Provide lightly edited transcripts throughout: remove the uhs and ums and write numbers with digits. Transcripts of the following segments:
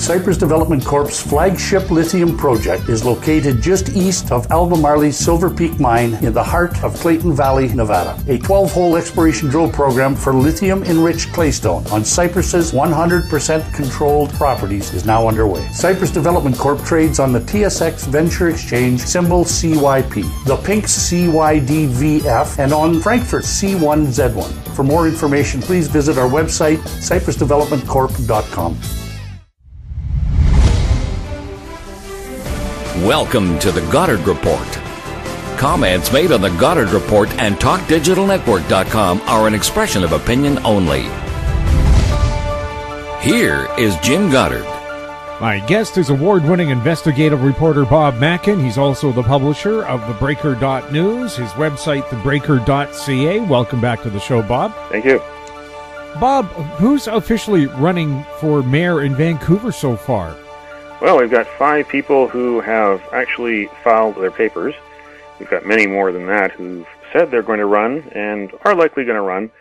Cypress Development Corp's flagship lithium project is located just east of Albemarle's Silver Peak mine in the heart of Clayton Valley, Nevada. A 12-hole exploration drill program for lithium-enriched claystone on Cypress's 100% controlled properties is now underway. Cypress Development Corp trades on the TSX Venture Exchange, symbol CYP, the Pink CYDVF, and on Frankfurt C1Z1. For more information, please visit our website, cypressdevelopmentcorp.com. Welcome to the Goddard Report. Comments made on the Goddard Report and TalkDigitalNetwork.com are an expression of opinion only. Here is Jim Goddard. My guest is award-winning investigative reporter Bob Mackin. He's also the publisher of TheBreaker.News, his website, TheBreaker.ca. Welcome back to the show, Bob. Thank you. Bob, who's officially running for mayor in Vancouver so far? Well, we've got 5 people who have actually filed their papers. We've got many more than that who've said they're going to run and are likely going to run,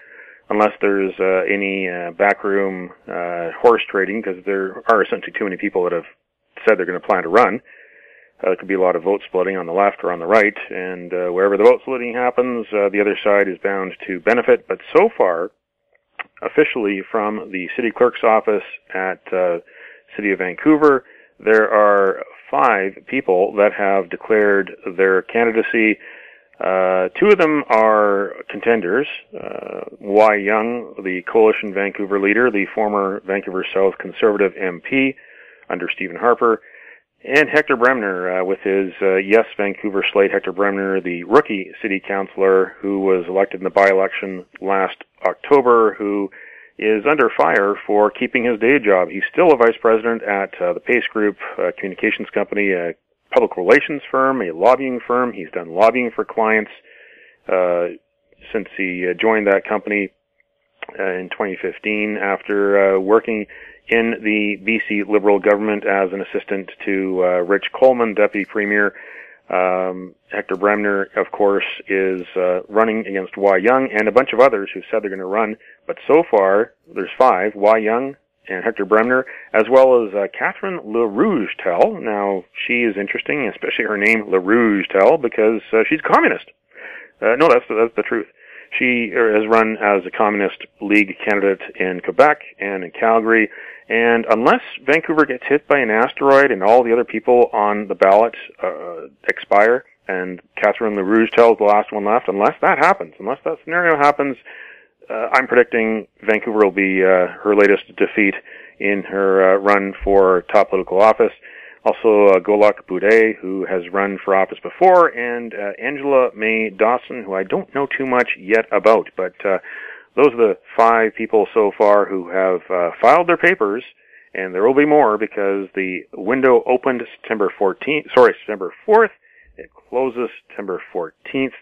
unless there's any backroom horse trading, because there are essentially too many people that have said they're going to plan to run. There could be a lot of vote splitting on the left or on the right, and wherever the vote splitting happens, the other side is bound to benefit. But so far, officially from the city clerk's office at City of Vancouver, there are 5 people that have declared their candidacy. 2 of them are contenders. Y. Young, the Coalition Vancouver leader, the former Vancouver South Conservative MP under Stephen Harper, and Hector Bremner with his Yes Vancouver slate. Hector Bremner, the rookie city councillor who was elected in the by-election last October, who is under fire for keeping his day job. He's still a vice president at the Pace Group communications company, a public relations firm, a lobbying firm. He's done lobbying for clients since he joined that company in 2015 after working in the BC Liberal government as an assistant to Rich Coleman, Deputy Premier. Hector Bremner, of course, is running against Y. Young and a bunch of others who said they're going to run. But so far, there's 5, Y. Young and Hector Bremner, as well as Catherine LaRouge-Tell. Now, she is interesting, especially her name, LaRouge-Tell, because she's a communist. No, that's the truth. She has run as a Communist League candidate in Quebec and in Calgary. And unless Vancouver gets hit by an asteroid and all the other people on the ballot expire, and Catherine LaRouge-Tell is the last one left, unless that happens, unless that scenario happens, I'm predicting Vancouver will be her latest defeat in her run for top political office. Also, Golak Boudet, who has run for office before, and Angela May Dawson, who I don't know too much yet about, but those are the 5 people so far who have filed their papers, and there will be more because the window opened September 4th. It closes September 14th.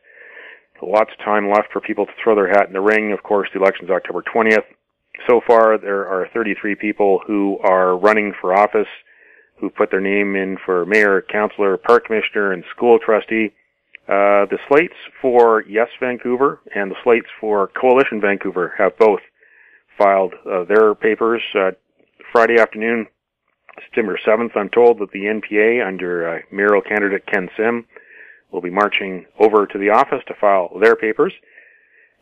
Lots of time left for people to throw their hat in the ring. Of course, the election's October 20th. So far, there are 33 people who are running for office, who put their name in for mayor, councillor, park commissioner, and school trustee. The slates for Yes Vancouver and the slates for Coalition Vancouver have both filed their papers. Friday afternoon, September 7th, I'm told that the NPA under mayoral candidate Ken Sim will be marching over to the office to file their papers.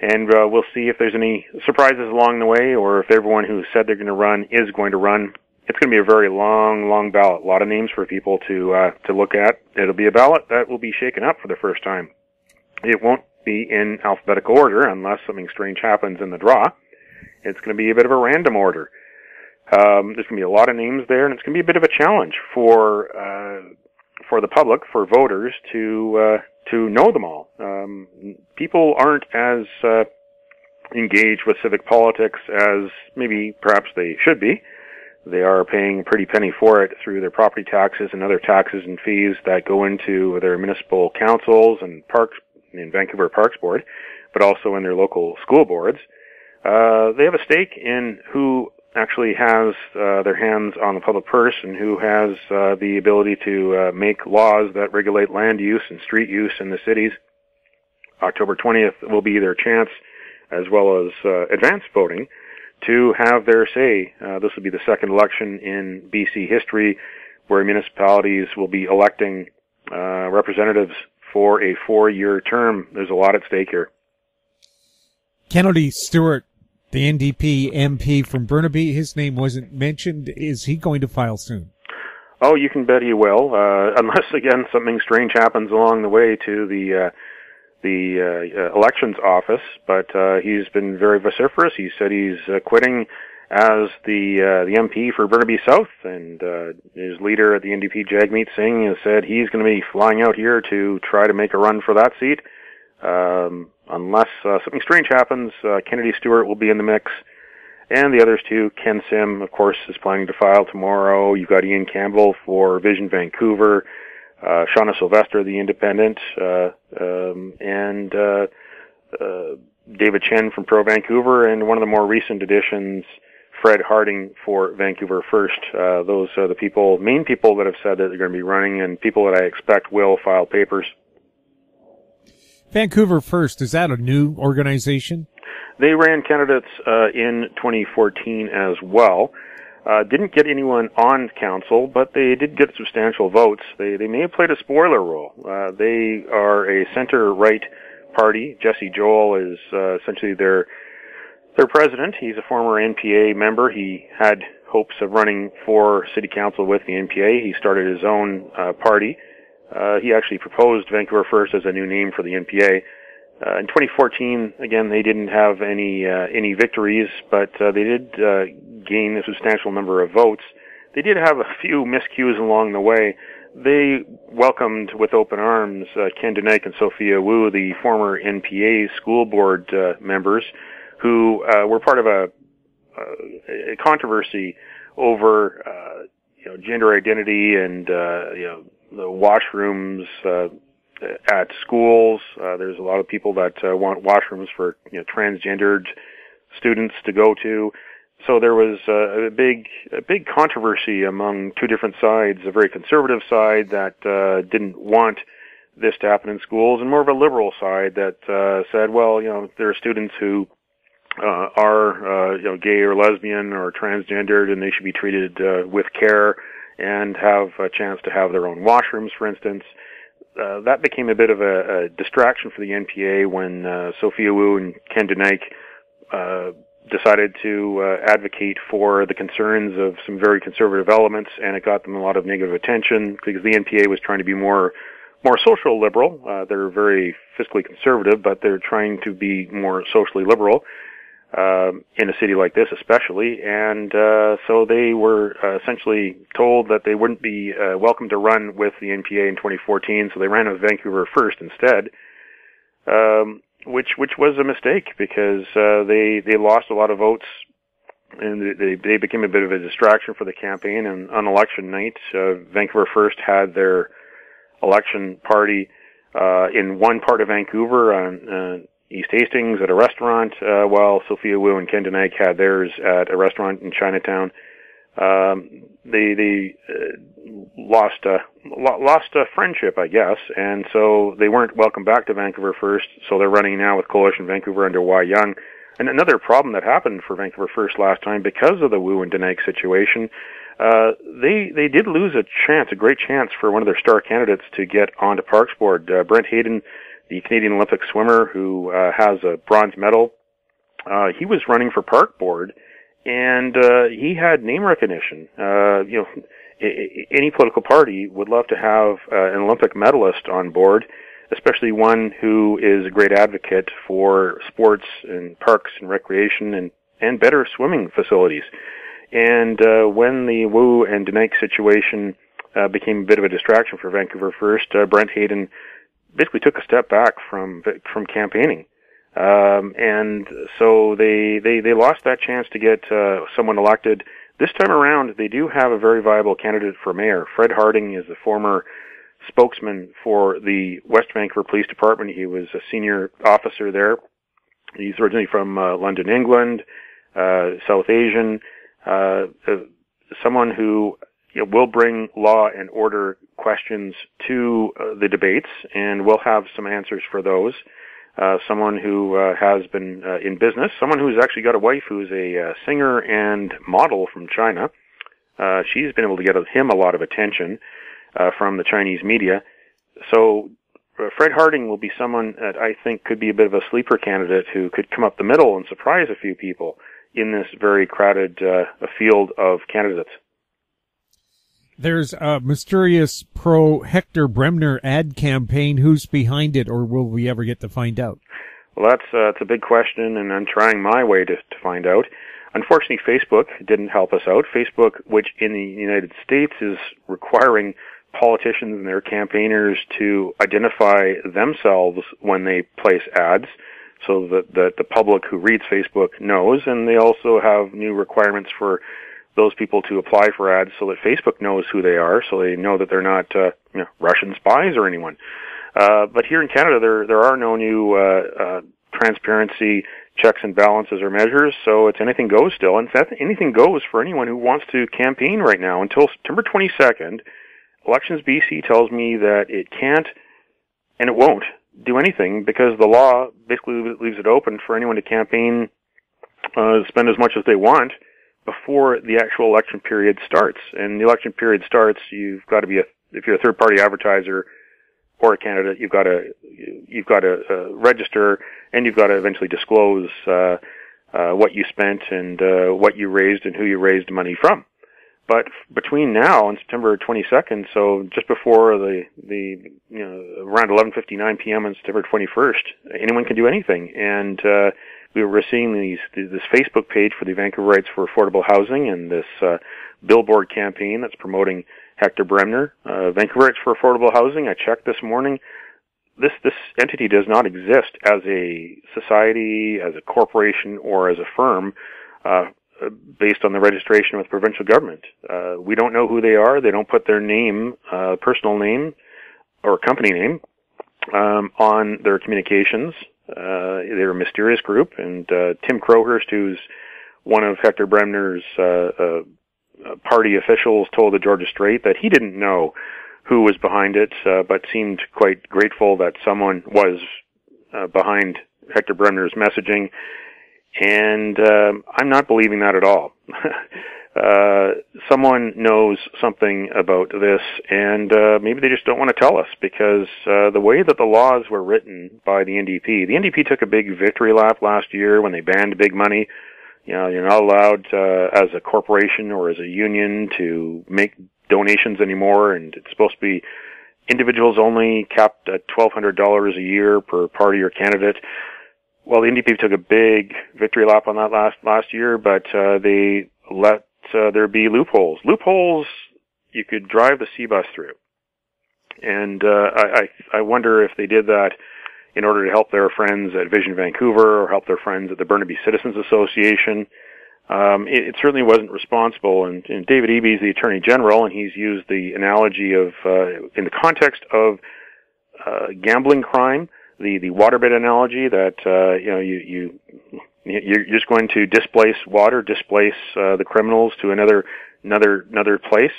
And we'll see if there's any surprises along the way, or if everyone who said they're going to run is going to run. It's going to be a very long ballot. A lot of names for people to look at. It'll be a ballot that will be shaken up for the first time. It won't be in alphabetical order unless something strange happens in the draw. It's going to be a bit of a random order. There's going to be a lot of names there, and it's going to be a bit of a challenge for the public, for voters to know them all. People aren't as engaged with civic politics as maybe perhaps they should be. They are paying a pretty penny for it through their property taxes and other taxes and fees that go into their municipal councils and parks, in Vancouver Parks Board, but also in their local school boards. They have a stake in who actually has their hands on the public purse and who has the ability to make laws that regulate land use and street use in the cities. October 20th will be their chance, as well as advance voting, to have their say. This will be the second election in BC history where municipalities will be electing representatives for a 4-year term. There's a lot at stake here. Kennedy Stewart, the NDP MP from Burnaby, his name wasn't mentioned. Is he going to file soon? Oh, you can bet he will, unless, again, something strange happens along the way to the elections office. But he's been very vociferous. He said he's quitting as the MP for Burnaby South, and his leader at the NDP, Jagmeet Singh, has said he's going to be flying out here to try to make a run for that seat. Unless something strange happens, Kennedy Stewart will be in the mix. And the others too. Ken Sim, of course, is planning to file tomorrow. You've got Ian Campbell for Vision Vancouver, Shauna Sylvester, the Independent, and David Chen from Pro Vancouver, and one of the more recent additions, Fred Harding for Vancouver First. Those are the main people that have said that they're going to be running, and people that I expect will file papers. Vancouver First, is that a new organization? They ran candidates in 2014 as well. Didn't get anyone on council, but they did get substantial votes. They may have played a spoiler role. They are a center-right party. Jesse Joel is essentially their president. He's a former NPA member. He had hopes of running for city council with the NPA. He started his own party. He actually proposed Vancouver First as a new name for the NPA. In 2014, again, they didn't have any victories, but they did gain a substantial number of votes. They did have a few miscues along the way. They welcomed with open arms Ken Dunaic and Sophia Wu, the former NPA school board members, who were part of a controversy over gender identity and the washrooms at schools. There's a lot of people that want washrooms for transgendered students to go to. So there was a big controversy among two different sides, a very conservative side that didn't want this to happen in schools, and more of a liberal side that said, well, there are students who are gay or lesbian or transgendered, and they should be treated with care and have a chance to have their own washrooms, for instance. That became a bit of a distraction for the NPA when Sophia Wu and Ken Dunaic decided to advocate for the concerns of some very conservative elements, and it got them a lot of negative attention because the NPA was trying to be more social liberal. They're very fiscally conservative, but they're trying to be more socially liberal in a city like this especially, and so they were essentially told that they wouldn't be welcome to run with the NPA in 2014, so they ran with Vancouver First instead, which was a mistake because they lost a lot of votes, and they became a bit of a distraction for the campaign. And on election night, Vancouver First had their election party in one part of Vancouver on East Hastings at a restaurant, while Sophia Wu and Ken Dunaic had theirs at a restaurant in Chinatown. They lost a friendship, I guess, and so they weren't welcome back to Vancouver First. So they're running now with Coalition Vancouver under Y Young. And another problem that happened for Vancouver First last time because of the Wu and Dunaic situation, they did lose a great chance for one of their star candidates to get onto Parks Board. Brent Hayden, the Canadian Olympic swimmer who has a bronze medal, he was running for Park Board, and he had name recognition. Any political party would love to have an Olympic medalist on board, especially one who is a great advocate for sports and parks and recreation and better swimming facilities. And when the Wu and Dunaic situation became a bit of a distraction for Vancouver First, Brent Hayden basically took a step back from campaigning. And so they lost that chance to get someone elected. This time around, they do have a very viable candidate for mayor. Fred Harding is the former spokesman for the West Vancouver Police Department. He was a senior officer there. He's originally from London, England, South Asian, someone who will bring law and order questions to the debates, and we'll have some answers for those. someone who has been in business, someone who's actually got a wife who's a singer and model from China. She's been able to get him a lot of attention from the Chinese media. So Fred Harding will be someone that I think could be a bit of a sleeper candidate who could come up the middle and surprise a few people in this very crowded field of candidates. There's a mysterious pro-Hector Bremner ad campaign. Who's behind it, or will we ever get to find out? Well, that's a big question, and I'm trying my way to find out. Unfortunately, Facebook didn't help us out. Facebook, which in the United States is requiring politicians and their campaigners to identify themselves when they place ads so that the public who reads Facebook knows, and they also have new requirements for those people to apply for ads so that Facebook knows who they are, so they know that they're not Russian spies or anyone. But here in Canada, there are no new transparency checks and balances or measures, so it's anything goes still. In fact, anything goes for anyone who wants to campaign right now until September 22nd. Elections BC tells me that it can't and it won't do anything because the law basically leaves it open for anyone to campaign, spend as much as they want before the actual election period starts. And the election period starts, you've got to be if you're a third-party advertiser or a candidate, you've got to register, and you've got to eventually disclose what you spent and what you raised and who you raised money from. But between now and September 22nd, so just before the around 11:59 p.m. on September 21st, anyone can do anything. And we're seeing this Facebook page for the Vancouverites for Affordable Housing and this billboard campaign that's promoting Hector Bremner. Vancouverites for Affordable Housing, I checked this morning. This entity does not exist as a society, as a corporation, or as a firm based on the registration with provincial government. We don't know who they are. They don't put their name, personal name, or company name on their communications. They're a mysterious group, and Tim Crowhurst, who's one of Hector Bremner's party officials, told the Georgia Straight that he didn't know who was behind it, but seemed quite grateful that someone was behind Hector Bremner's messaging. And I'm not believing that at all. Someone knows something about this, and maybe they just don't want to tell us, because the way that the laws were written by the NDP took a big victory lap last year when they banned big money. You know, you're not allowed as a corporation or as a union to make donations anymore, and it's supposed to be individuals only, capped at $1,200 a year per party or candidate. Well, the NDP took a big victory lap on that last year, but they let there be loopholes. Loopholes you could drive the C-bus through. And I wonder if they did that in order to help their friends at Vision Vancouver or help their friends at the Burnaby Citizens Association. It certainly wasn't responsible. And David Eby is the Attorney General, and he's used the analogy of, in the context of gambling crime, the waterbed analogy that you're just going to displace the criminals to another place.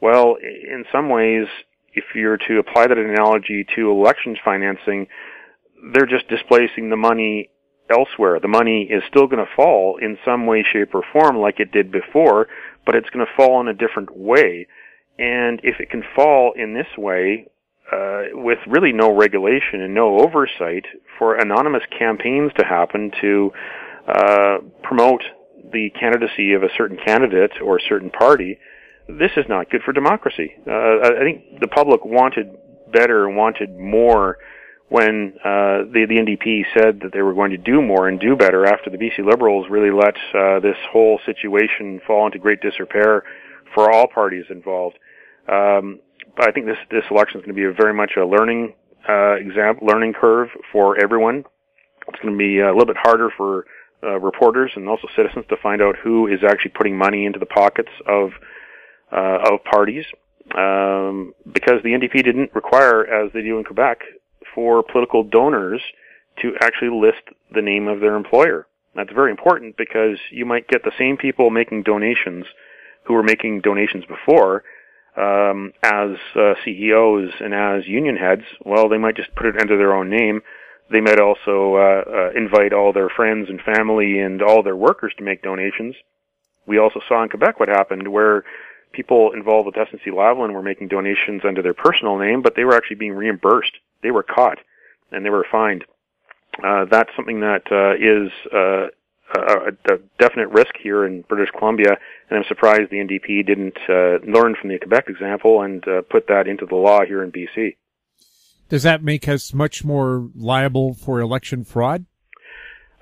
Well, in some ways, if you're to apply that analogy to elections financing, they're just displacing the money elsewhere. The money is still going to fall in some way, shape, or form like it did before, but it's going to fall in a different way. And if it can fall in this way, with really no regulation and no oversight, for anonymous campaigns to happen to promote the candidacy of a certain candidate or a certain party, this is not good for democracy. I think the public wanted better, wanted more when the NDP said that they were going to do more and do better after the BC Liberals really let this whole situation fall into great disrepair for all parties involved. But I think this election is going to be very much a learning curve for everyone. It's going to be a little bit harder for reporters and also citizens to find out who is actually putting money into the pockets of parties, because the NDP didn't require, as they do in Quebec, for political donors to actually list the name of their employer. That's very important, because you might get the same people making donations who were making donations before as CEOs and as union heads. Well, they might just put it under their own name. They might also invite all their friends and family and all their workers to make donations. We also saw in Quebec what happened, where people involved with SNC-Lavalin were making donations under their personal name, but they were actually being reimbursed. They were caught, and they were fined. That's something that is a definite risk here in British Columbia, and I'm surprised the NDP didn't learn from the Quebec example and put that into the law here in BC. Does that make us much more liable for election fraud?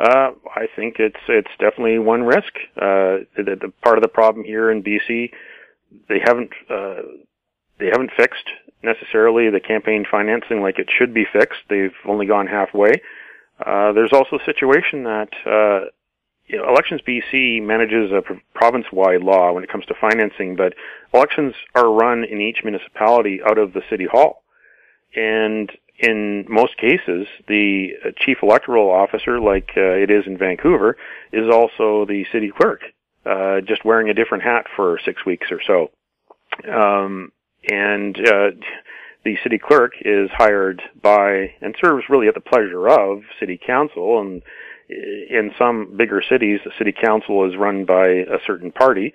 I think it's definitely one risk. The part of the problem here in BC, they haven't fixed necessarily the campaign financing like it should be fixed. They've only gone halfway. There's also a situation that Elections BC manages a province-wide law when it comes to financing, but elections are run in each municipality out of the city hall. And in most cases, the chief electoral officer, like it is in Vancouver, is also the city clerk, just wearing a different hat for 6 weeks or so. The city clerk is hired by and serves really at the pleasure of city council, and in some bigger cities, the city council is run by a certain party.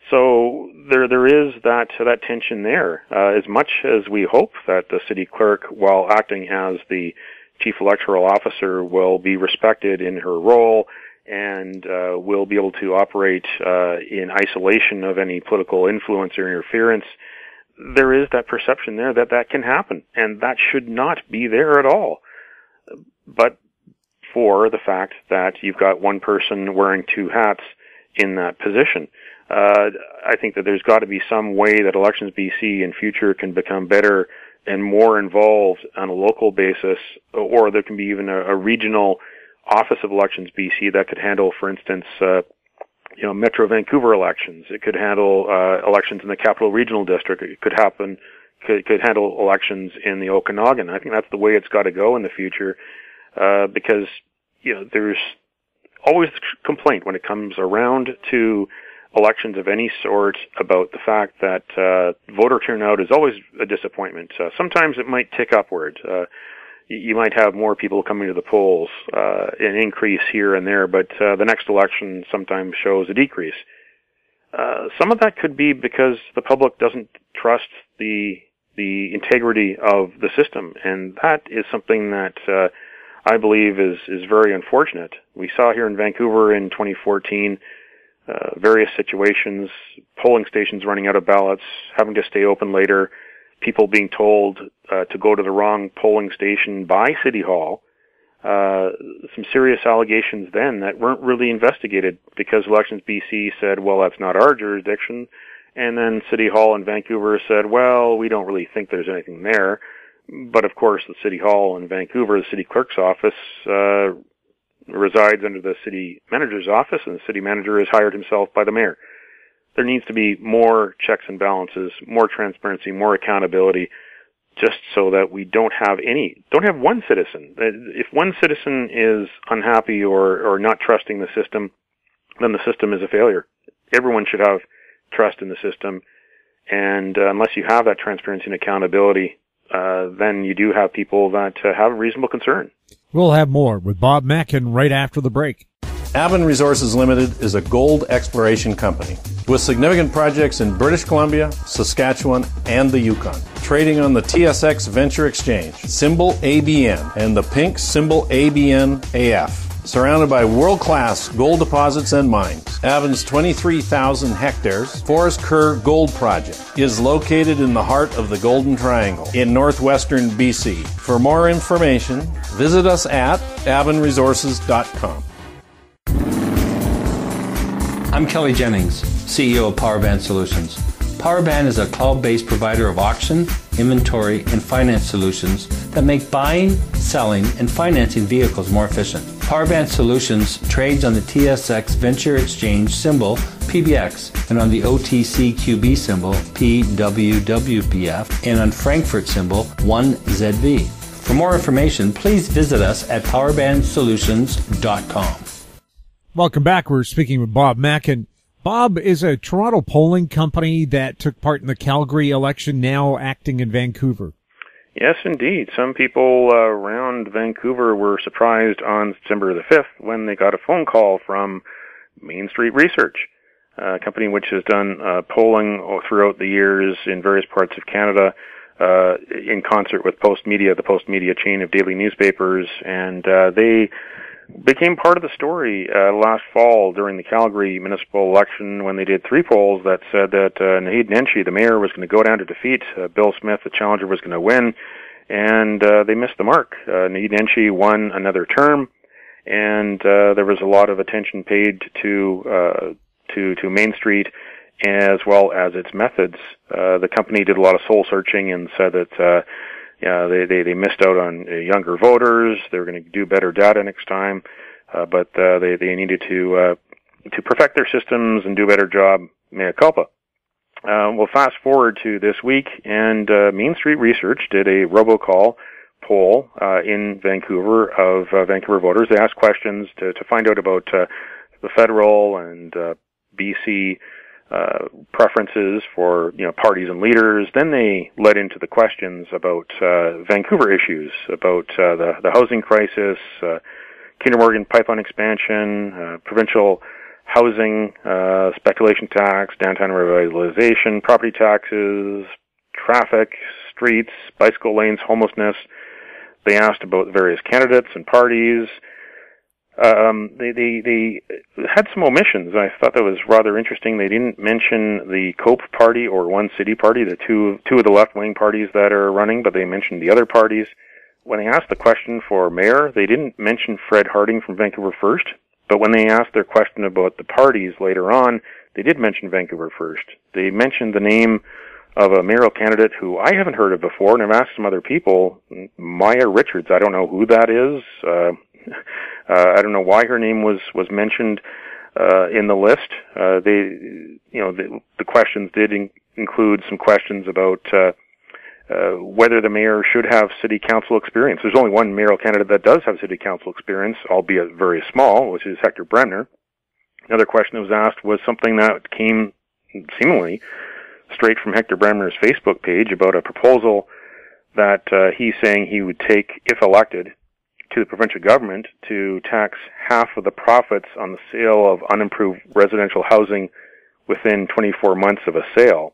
So there is that tension there. As much as we hope that the city clerk, while acting as the chief electoral officer, will be respected in her role and will be able to operate in isolation of any political influence or interference, there is that perception there that can happen, and that should not be there at all. But for the fact that you've got one person wearing two hats in that position, I think that there's got to be some way that Elections BC in future can become better and more involved on a local basis, or there can be even a regional office of Elections BC that could handle, for instance, Metro Vancouver elections. It could handle elections in the Capital Regional District. It could handle elections in the Okanagan. I think that's the way it's got to go in the future, because there's always complaint when it comes around to elections of any sort about the fact that voter turnout is always a disappointment. Sometimes it might tick upward. You might have more people coming to the polls, an increase here and there, but the next election sometimes shows a decrease. Some of that could be because the public doesn't trust the integrity of the system, and that is something that I believe is very unfortunate. We saw here in Vancouver in 2014 various situations, polling stations running out of ballots, having to stay open later, people being told to go to the wrong polling station by City Hall, some serious allegations then that weren't really investigated because Elections BC said, well, that's not our jurisdiction, and then City Hall in Vancouver said, well, we don't really think there's anything there. But of course, the City Hall in Vancouver, the city clerk's office, resides under the city manager's office, and the city manager is hired himself by the mayor. There needs to be more checks and balances, more transparency, more accountability, just so that we don't have one citizen. If one citizen is unhappy or not trusting the system, then the system is a failure. Everyone should have trust in the system, and unless you have that transparency and accountability, then you do have people that have reasonable concern. We'll have more with Bob Mackin right after the break. Avon Resources Limited is a gold exploration company with significant projects in British Columbia, Saskatchewan, and the Yukon. Trading on the TSX Venture Exchange, symbol ABN, and the pink symbol ABN-AF. Surrounded by world-class gold deposits and mines, Avon's 23,000 hectares Forest Kerr Gold Project is located in the heart of the Golden Triangle in northwestern BC. For more information, visit us at avonresources.com. I'm Kelly Jennings, CEO of Powerband Solutions. Powerband is a cloud-based provider of auction, inventory, and finance solutions that make buying, selling, and financing vehicles more efficient. Powerband Solutions trades on the TSX Venture Exchange symbol PBX and on the OTCQB symbol PWWBF and on Frankfurt symbol 1ZV. For more information, please visit us at powerbandsolutions.com. Welcome back. We're speaking with Bob Mackin. Bob is a Toronto polling company that took part in the Calgary election, now acting in Vancouver. Yes, indeed. Some people around Vancouver were surprised on September the 5th when they got a phone call from Main Street Research, a company which has done polling throughout the years in various parts of Canada in concert with Postmedia, the Postmedia chain of daily newspapers, and they became part of the story last fall during the Calgary municipal election when they did 3 polls that said that Naheed Nenshi, the mayor, was going to go down to defeat. Bill Smith, the challenger, was going to win, and they missed the mark. Naheed Nenshi won another term, and there was a lot of attention paid to Main Street as well as its methods. The company did a lot of soul searching and said that they missed out on younger voters. They were going to do better data next time, but they needed to perfect their systems and do a better job. Mea culpa. We'll fast forward to this week, and Main Street Research did a robocall poll in Vancouver of Vancouver voters. They asked questions to find out about the federal and BC preferences for parties and leaders. Then they led into the questions about Vancouver issues, about the housing crisis, Kinder Morgan pipeline expansion, provincial housing, speculation tax, downtown revitalization, property taxes, traffic, streets, bicycle lanes, homelessness. They asked about various candidates and parties. They had some omissions. I thought that was rather interesting. They didn't mention the COPE party or One City party, the two of the left-wing parties that are running, but they mentioned the other parties. When they asked the question for mayor, they didn't mention Fred Harding from Vancouver First, but when they asked their question about the parties later on, they did mention Vancouver First. They mentioned the name of a mayoral candidate who I haven't heard of before, and I've asked some other people. Maya Richards, I don't know who that is. I don't know why her name was mentioned in the list. The questions did include some questions about whether the mayor should have city council experience. There's only one mayoral candidate that does have city council experience, albeit very small, which is Hector Bremner. Another question that was asked was something that came seemingly straight from Hector Bremner's Facebook page about a proposal that he's saying he would take, if elected, to the provincial government to tax half of the profits on the sale of unimproved residential housing within 24 months of a sale.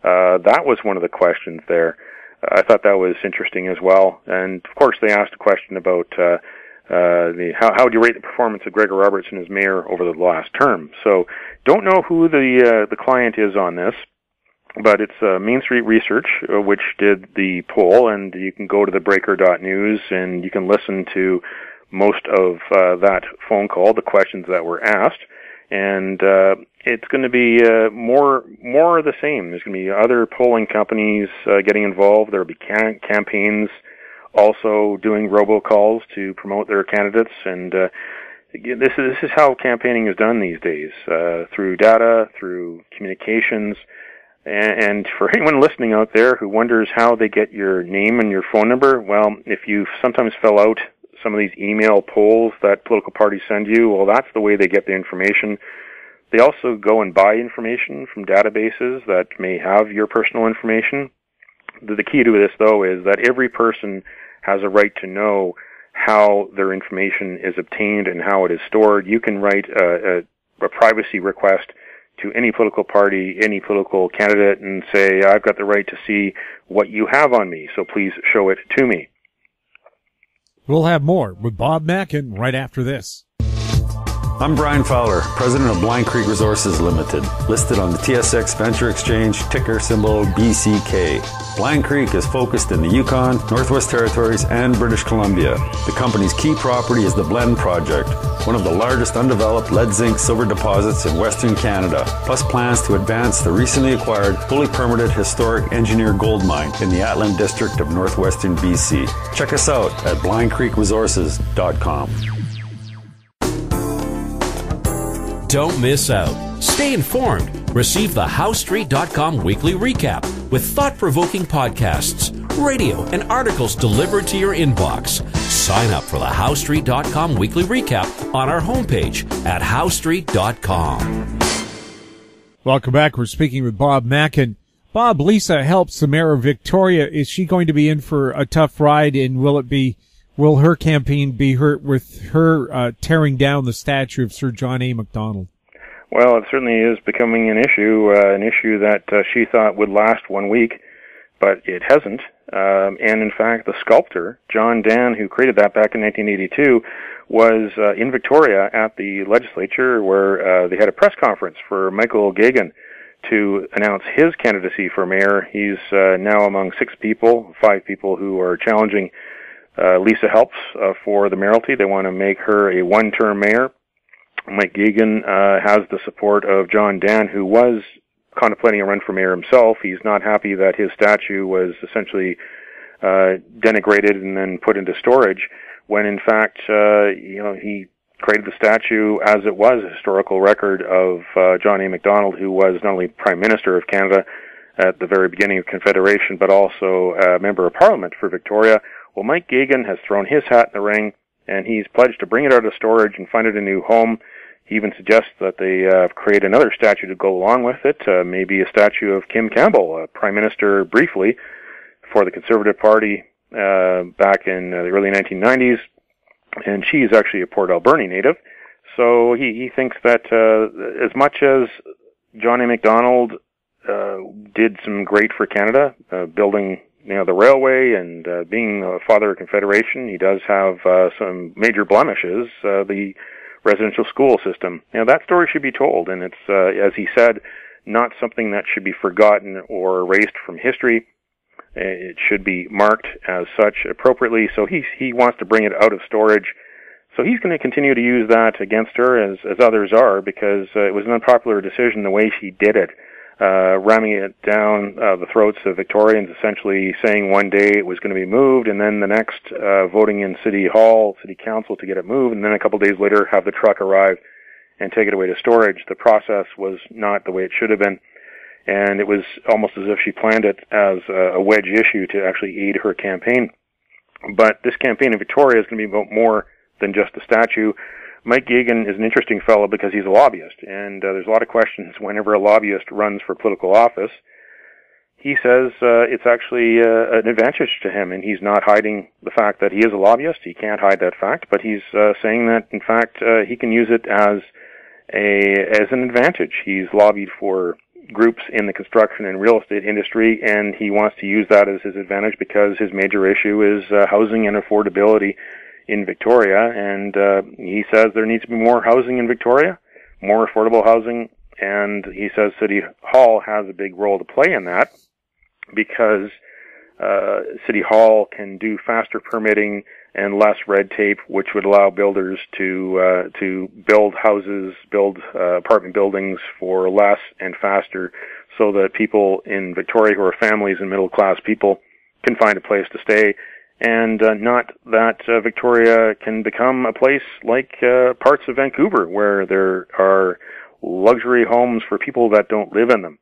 That was one of the questions there. I thought that was interesting as well. And of course they asked a question about how would you rate the performance of Gregor Robertson as mayor over the last term. So don't know who the client is on this, but it's Main Street Research, which did the poll, and you can go to thebreaker.news and you can listen to most of that phone call, the questions that were asked, and it's going to be more of the same. There's going to be other polling companies getting involved. There will be campaigns also doing robocalls to promote their candidates, and this is how campaigning is done these days, through data, through communications. And for anyone listening out there who wonders how they get your name and your phone number, well, if you sometimes fill out some of these email polls that political parties send you, well, that's the way they get the information. They also go and buy information from databases that may have your personal information. The key to this, though, is that every person has a right to know how their information is obtained and how it is stored. You can write a privacy request to any political party, any political candidate, and say, I've got the right to see what you have on me, so please show it to me. We'll have more with Bob Mackin right after this. I'm Brian Fowler, president of Blind Creek Resources Limited, listed on the TSX Venture Exchange, ticker symbol BCK. Blind Creek is focused in the Yukon, Northwest Territories, and British Columbia. The company's key property is the Blend Project, one of the largest undeveloped lead-zinc-silver deposits in Western Canada, plus plans to advance the recently acquired, fully permitted historic engineer gold mine in the Atlan District of Northwestern BC. Check us out at blindcreekresources.com. Don't miss out. Stay informed. Receive the HowStreet.com weekly recap with thought-provoking podcasts, radio, and articles delivered to your inbox. Sign up for the HowStreet.com weekly recap on our homepage at HowStreet.com. Welcome back. We're speaking with Bob Mackin. Bob, Lisa Helps, the mayor of Victoria. Is she going to be in for a tough ride, and will her campaign be hurt with her tearing down the statue of Sir John A. Macdonald? Well, it certainly is becoming an issue that she thought would last 1 week, but it hasn't. And in fact, the sculptor, John Dan, who created that back in 1982, was in Victoria at the legislature where they had a press conference for Michael Gagan to announce his candidacy for mayor. He's now among 5 people who are challenging Lisa Helps for the mayoralty. They want to make her a one-term mayor. Mike Gagan has the support of John Dan, who was contemplating a run for mayor himself. He's not happy that his statue was essentially denigrated and then put into storage, when in fact, he created the statue as it was a historical record of John A. Macdonald, who was not only Prime Minister of Canada at the very beginning of Confederation, but also a Member of Parliament for Victoria. Well, Mike Gagan has thrown his hat in the ring, and he's pledged to bring it out of storage and find it a new home. He even suggests that they create another statue to go along with it, maybe a statue of Kim Campbell, Prime Minister briefly for the Conservative Party back in the early 1990s, and she's actually a Port Alberni native. So he thinks that as much as John A. Macdonald did some great for Canada, building the railway and being the father of Confederation, he does have some major blemishes. The residential school system. That story should be told, and it's, as he said, not something that should be forgotten or erased from history. It should be marked as such appropriately. So he wants to bring it out of storage. So he's going to continue to use that against her, as others are, because it was an unpopular decision the way she did it, ramming it down the throats of Victorians, essentially saying one day it was going to be moved, and then the next voting in City Council to get it moved, and then a couple days later have the truck arrive and take it away to storage. The process was not the way it should have been, and it was almost as if she planned it as a wedge issue to actually aid her campaign. But this campaign in Victoria is going to be about more than just the statue. Mike Gagan is an interesting fellow because he's a lobbyist, and there's a lot of questions whenever a lobbyist runs for political office. He says it's actually an advantage to him, and he's not hiding the fact that he is a lobbyist. He can't hide that fact, but he's saying that, in fact, he can use it as an advantage. He's lobbied for groups in the construction and real estate industry, and he wants to use that as his advantage because his major issue is housing and affordability in Victoria, and he says there needs to be more housing in Victoria, more affordable housing, and he says City Hall has a big role to play in that because City Hall can do faster permitting and less red tape, which would allow builders to build houses, build apartment buildings for less and faster, so that people in Victoria who are families and middle-class people can find a place to stay. And not that Victoria can become a place like parts of Vancouver where there are luxury homes for people that don't live in them.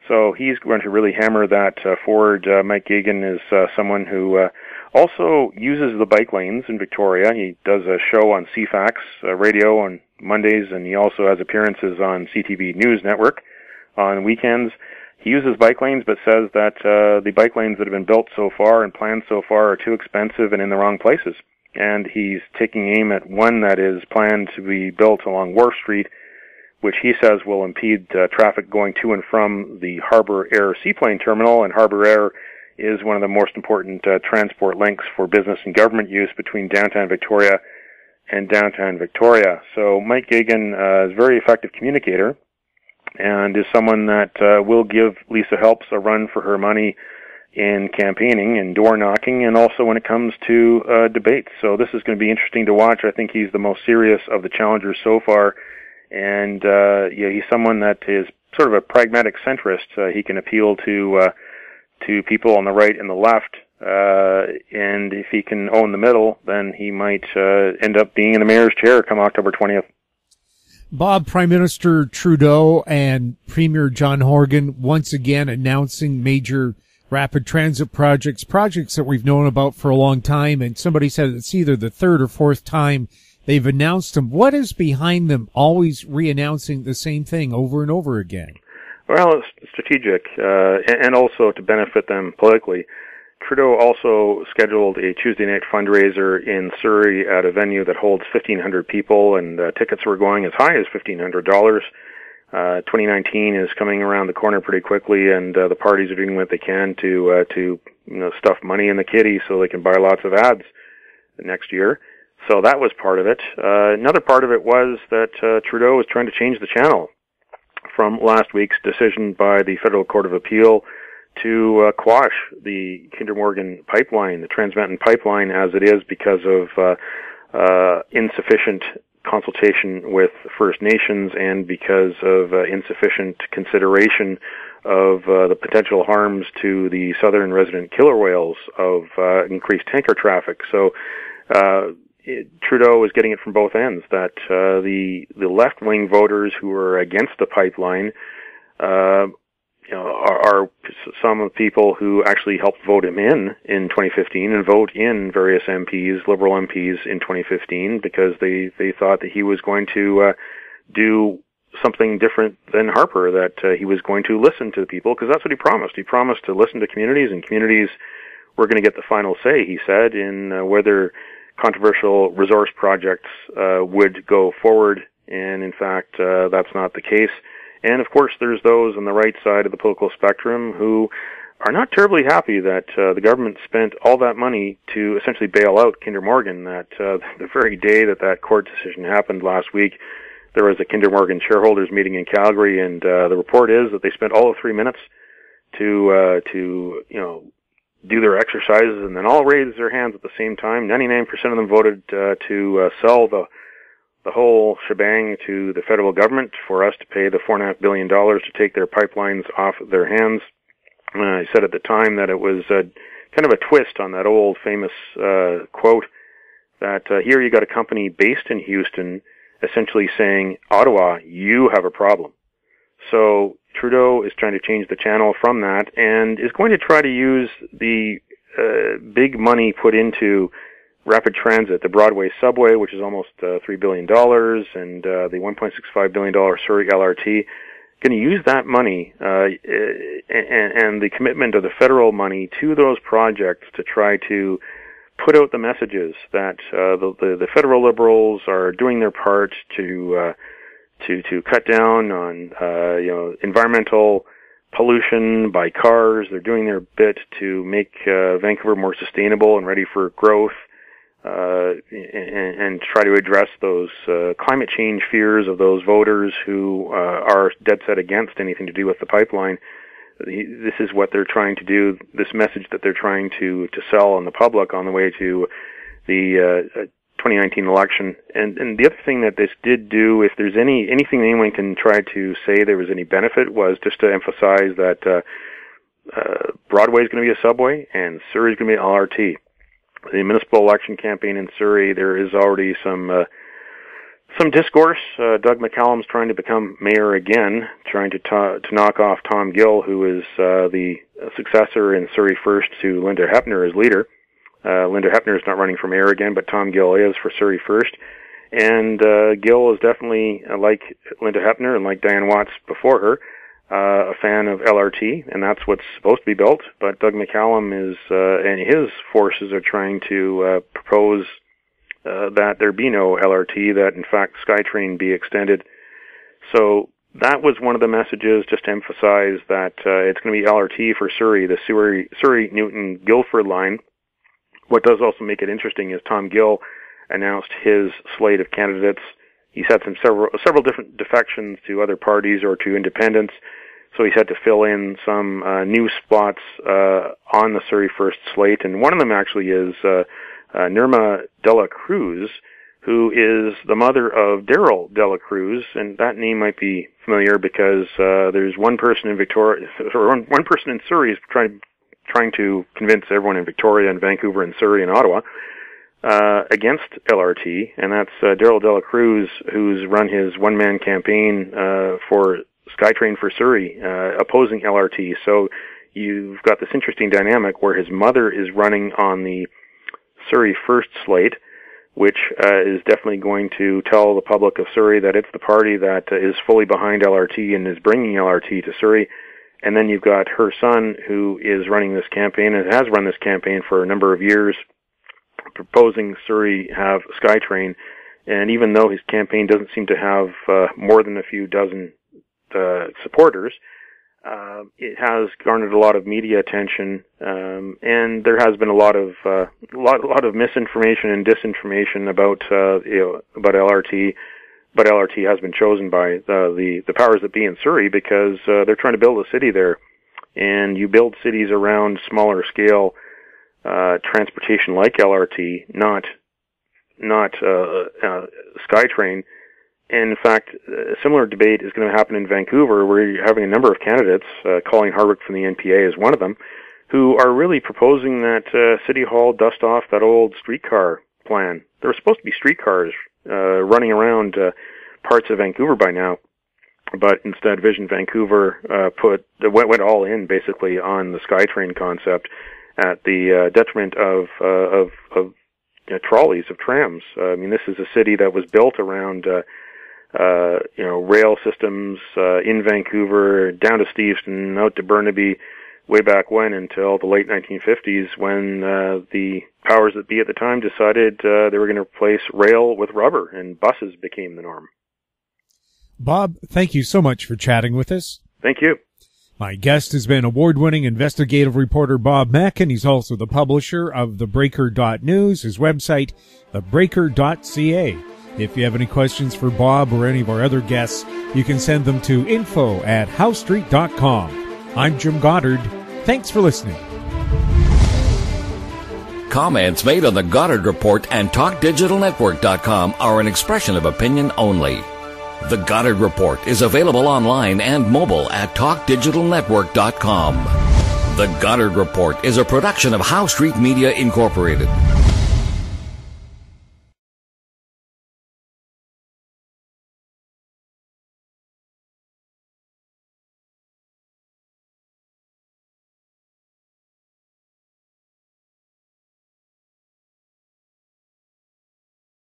So he's going to really hammer that forward. Mike Gagan is someone who also uses the bike lanes in Victoria. He does a show on CFAX radio on Mondays, and he also has appearances on CTV News Network on weekends. He uses bike lanes, but says that the bike lanes that have been built so far and planned so far are too expensive and in the wrong places. And he's taking aim at one that is planned to be built along Wharf Street, which he says will impede traffic going to and from the Harbour Air Seaplane Terminal. And Harbour Air is one of the most important transport links for business and government use between downtown Victoria and downtown Victoria. So Mike Gagan is a very effective communicator, and is someone that will give Lisa Helps a run for her money in campaigning and door knocking, and also when it comes to debates. So this is going to be interesting to watch. I think he's the most serious of the challengers so far, and he's someone that is sort of a pragmatic centrist. He can appeal to people on the right and the left, and if he can own the middle, then he might end up being in the mayor's chair come October 20th. Bob, Prime Minister Trudeau and Premier John Horgan once again announcing major rapid transit projects that we've known about for a long time, and somebody said it's either the third or fourth time they've announced them. What is behind them always re-announcing the same thing over and over again? Well, it's strategic, and also to benefit them politically. Trudeau also scheduled a Tuesday night fundraiser in Surrey at a venue that holds 1,500 people, and tickets were going as high as $1,500. 2019 is coming around the corner pretty quickly, and the parties are doing what they can to stuff money in the kitty so they can buy lots of ads next year. So that was part of it. Another part of it was that Trudeau was trying to change the channel from last week's decision by the Federal Court of Appeal to quash the Kinder Morgan pipeline, the Trans Mountain pipeline, as it is because of insufficient consultation with First Nations and because of insufficient consideration of the potential harms to the southern resident killer whales of increased tanker traffic. So Trudeau is getting it from both ends, that the left-wing voters who are against the pipeline are some of the people who actually helped vote him in 2015 and vote in various MPs, Liberal MPs in 2015, because they thought that he was going to do something different than Harper, that he was going to listen to the people, because that's what he promised. He promised to listen to communities, and communities were going to get the final say, he said, in whether controversial resource projects would go forward, and in fact, that's not the case. And of course, there's those on the right side of the political spectrum who are not terribly happy that the government spent all that money to essentially bail out Kinder Morgan, that the very day that court decision happened last week, there was a Kinder Morgan shareholders meeting in Calgary, and the report is that they spent all of 3 minutes to do their exercises and then all raise their hands at the same time. 99% of them voted to sell the whole shebang to the federal government for us to pay the $4.5 billion to take their pipelines off their hands. I said at the time that it was kind of a twist on that old famous quote that here you got a company based in Houston essentially saying, Ottawa, you have a problem. So Trudeau is trying to change the channel from that and is going to try to use the big money put into rapid transit, the Broadway subway, which is almost $3 billion, and the $1.65 billion Surrey LRT, going to use that money and the commitment of the federal money to those projects to try to put out the messages that the federal Liberals are doing their part to cut down on environmental pollution by cars. They're doing their bit to make Vancouver more sustainable and ready for growth. And try to address those climate change fears of those voters who are dead set against anything to do with the pipeline. This is what they're trying to do, this message that they're trying to sell on the public on the way to the 2019 election. And the other thing that this did do, if there's anything anyone can try to say there was any benefit, was just to emphasize that Broadway is going to be a subway and Surrey is going to be an LRT. The municipal election campaign in Surrey, there is already some discourse. Doug McCallum's trying to become mayor again, trying to knock off Tom Gill, who is the successor in Surrey First to Linda Hepner as leader. Linda Hepner is not running for mayor again, but Tom Gill is for Surrey First. And Gill is definitely, like Linda Hepner and like Diane Watts before her, a fan of LRT, and that's what's supposed to be built. But Doug McCallum is, and his forces are trying to propose that there be no LRT, that in fact SkyTrain be extended. So that was one of the messages, just to emphasize that it's going to be LRT for Surrey, the Surrey-Newton-Guildford line. What does also make it interesting is Tom Gill announced his slate of candidates. He's had several different defections to other parties or to independents, so he's had to fill in some new spots on the Surrey First slate, and one of them actually is Nirma Dela Cruz, who is the mother of Daryl Dela Cruz, and that name might be familiar because there's one person in Victoria, or one person in Surrey is trying to convince everyone in Victoria and Vancouver and Surrey and Ottawa against LRT, and that's Daryl Dela Cruz, who's run his one-man campaign for SkyTrain for Surrey, opposing LRT. So you've got this interesting dynamic where his mother is running on the Surrey First slate, which is definitely going to tell the public of Surrey that it's the party that is fully behind LRT and is bringing LRT to Surrey. And then you've got her son, who is running this campaign and has run this campaign for a number of years, proposing Surrey have SkyTrain. And even though his campaign doesn't seem to have more than a few dozen supporters, it has garnered a lot of media attention, and there has been a lot of misinformation and disinformation about LRT. But LRT has been chosen by the powers that be in Surrey because they're trying to build a city there, and you build cities around smaller scale transportation like LRT, not SkyTrain. And in fact, a similar debate is going to happen in Vancouver, where you're having a number of candidates, Colleen Harwick from the NPA is one of them, who are really proposing that City Hall dust off that old streetcar plan. There were supposed to be streetcars running around parts of Vancouver by now, but instead Vision Vancouver went all in basically on the SkyTrain concept at the detriment of trolleys, of trams. I mean, this is a city that was built around rail systems in Vancouver, down to Steveston, out to Burnaby, way back when, until the late 1950s, when the powers that be at the time decided they were going to replace rail with rubber, and buses became the norm. Bob, thank you so much for chatting with us. Thank you. My guest has been award-winning investigative reporter Bob Mackin. He's also the publisher of thebreaker.news, his website, thebreaker.ca. If you have any questions for Bob or any of our other guests, you can send them to info@howstreet.com. I'm Jim Goddard. Thanks for listening. Comments made on the Goddard Report and TalkDigitalNetwork.com are an expression of opinion only. The Goddard Report is available online and mobile at TalkDigitalNetwork.com. The Goddard Report is a production of Howe Street Media Incorporated.